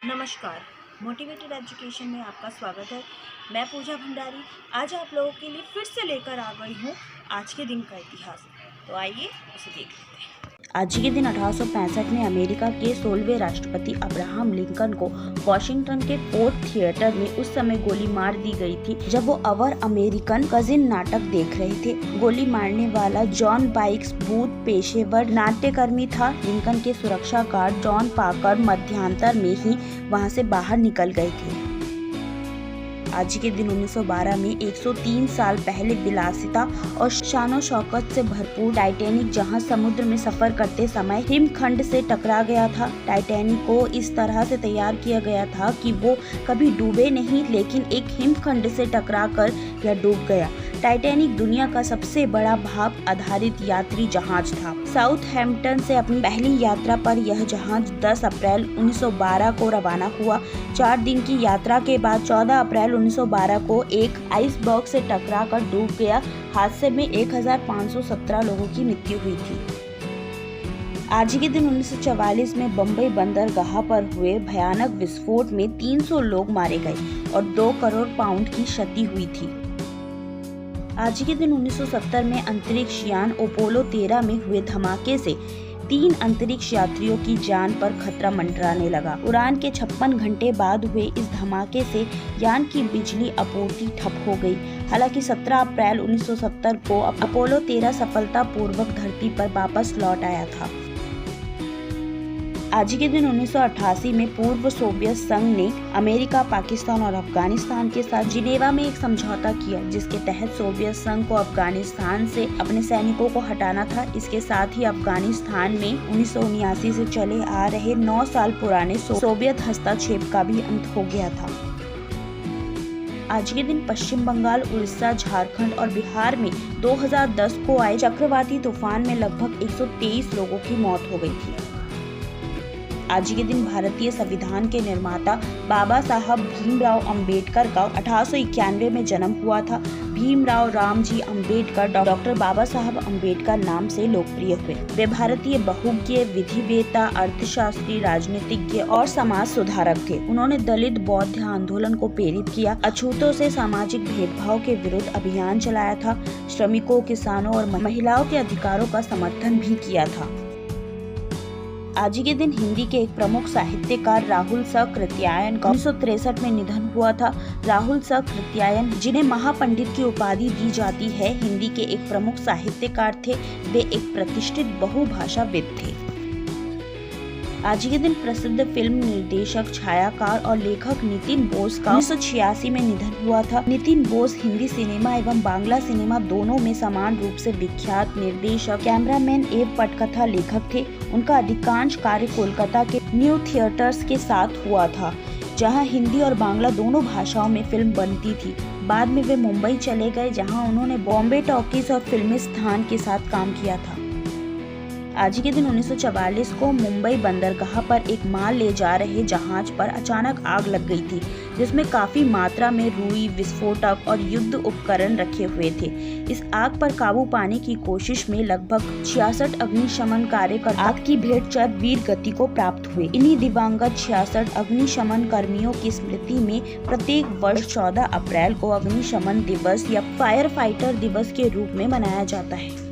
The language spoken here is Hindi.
नमस्कार, मोटिवेटेड एजुकेशन में आपका स्वागत है। मैं पूजा भंडारी आज आप लोगों के लिए फिर से लेकर आ गई हूँ आज के दिन का इतिहास। तो आइए उसे देख लेते हैं। आज के दिन 1865 में अमेरिका के 16वें राष्ट्रपति अब्राहम लिंकन को वॉशिंगटन के फोर्थ थिएटर में उस समय गोली मार दी गई थी जब वो अवर अमेरिकन कजिन नाटक देख रहे थे। गोली मारने वाला जॉन बाइक्स बूथ पेशेवर नाट्यकर्मी था। लिंकन के सुरक्षा गार्ड जॉन पाकर मध्यांतर में ही वहां से बाहर निकल गए थे। आज के दिन 1912 में 103 साल पहले विलासिता और शानो शौकत से भरपूर टाइटैनिक जहाज समुद्र में सफर करते समय हिमखंड से टकरा गया था। टाइटैनिक को इस तरह से तैयार किया गया था कि वो कभी डूबे नहीं, लेकिन एक हिमखंड से टकराकर यह डूब गया। टाइटैनिक दुनिया का सबसे बड़ा भाप आधारित यात्री जहाज था। साउथहैम्पटन से अपनी पहली यात्रा पर यह जहाज 10 अप्रैल 1912 को रवाना हुआ। 4 दिन की यात्रा के बाद 14 अप्रैल 1912 को एक आइसबर्ग से टकराकर डूब गया। हादसे में 1517 लोगों की मृत्यु हुई थी। आज के दिन 1944 में बम्बई बंदरगाह पर हुए भयानक विस्फोट में 300 लोग मारे गए और 2 करोड़ पाउंड की क्षति हुई थी। आज के दिन 1970 में अंतरिक्ष यान अपोलो 13 में हुए धमाके से 3 अंतरिक्ष यात्रियों की जान पर खतरा मंडराने लगा। उड़ान के 56 घंटे बाद हुए इस धमाके से यान की बिजली आपूर्ति ठप हो गई। हालांकि 17 अप्रैल 1970 को अपोलो 13 सफलतापूर्वक धरती पर वापस लौट आया था। आज के दिन 1988 में पूर्व सोवियत संघ ने अमेरिका, पाकिस्तान और अफगानिस्तान के साथ जिनेवा में एक समझौता किया, जिसके तहत सोवियत संघ को अफगानिस्तान से अपने सैनिकों को हटाना था। इसके साथ ही अफगानिस्तान में 1979 से चले आ रहे 9 साल पुराने सोवियत हस्तक्षेप का भी अंत हो गया था। आज के दिन पश्चिम बंगाल, उड़ीसा, झारखंड और बिहार में 2010 को आए चक्रवाती तूफान में लगभग 123 लोगों की मौत हो गई थी। आज के दिन भारतीय संविधान के निर्माता बाबा साहब भीमराव अंबेडकर का 1891 में जन्म हुआ था। भीमराव रामजी अंबेडकर डॉक्टर बाबा साहब अंबेडकर नाम से लोकप्रिय हुए। वे भारतीय बहुज्ञ, विधिवेत्ता, अर्थशास्त्री, राजनीतिज्ञ और समाज सुधारक थे। उन्होंने दलित बौद्ध आंदोलन को प्रेरित किया, अछूतों से सामाजिक भेदभाव के विरुद्ध अभियान चलाया था, श्रमिकों, किसानों और महिलाओं के अधिकारों का समर्थन भी किया था। आज के दिन हिंदी के एक प्रमुख साहित्यकार राहुल सकृत्यायन का 1963 में निधन हुआ था। राहुल सकृत्यायन, जिन्हें महापंडित की उपाधि दी जाती है, हिंदी के एक प्रमुख साहित्यकार थे। वे एक प्रतिष्ठित बहुभाषाविद थे। आज के दिन प्रसिद्ध फिल्म निर्देशक, छायाकार और लेखक नितिन बोस का 1986 में निधन हुआ था। नितिन बोस हिंदी सिनेमा एवं बांग्ला सिनेमा दोनों में समान रूप से विख्यात निर्देशक, कैमरामैन एवं पटकथा लेखक थे। उनका अधिकांश कार्य कोलकाता के न्यू थिएटर्स के साथ हुआ था, जहां हिंदी और बांग्ला दोनों भाषाओं में फिल्म बनती थी। बाद में वे मुंबई चले गए, जहां उन्होंने बॉम्बे टॉकीज और फिल्मिस्तान के साथ काम किया था। आज के दिन 1944 को मुंबई बंदरगाह पर एक माल ले जा रहे जहाज पर अचानक आग लग गई थी, जिसमें काफी मात्रा में रुई, विस्फोटक और युद्ध उपकरण रखे हुए थे। इस आग पर काबू पाने की कोशिश में लगभग 66 अग्निशमन कार्यकर्ता आग की भेंट चढ़ वीर गति को प्राप्त हुए। इन्हीं दिवंगत 66 अग्निशमन कर्मियों की स्मृति में प्रत्येक वर्ष 14 अप्रैल को अग्निशमन दिवस या फायर फाइटर दिवस के रूप में मनाया जाता है।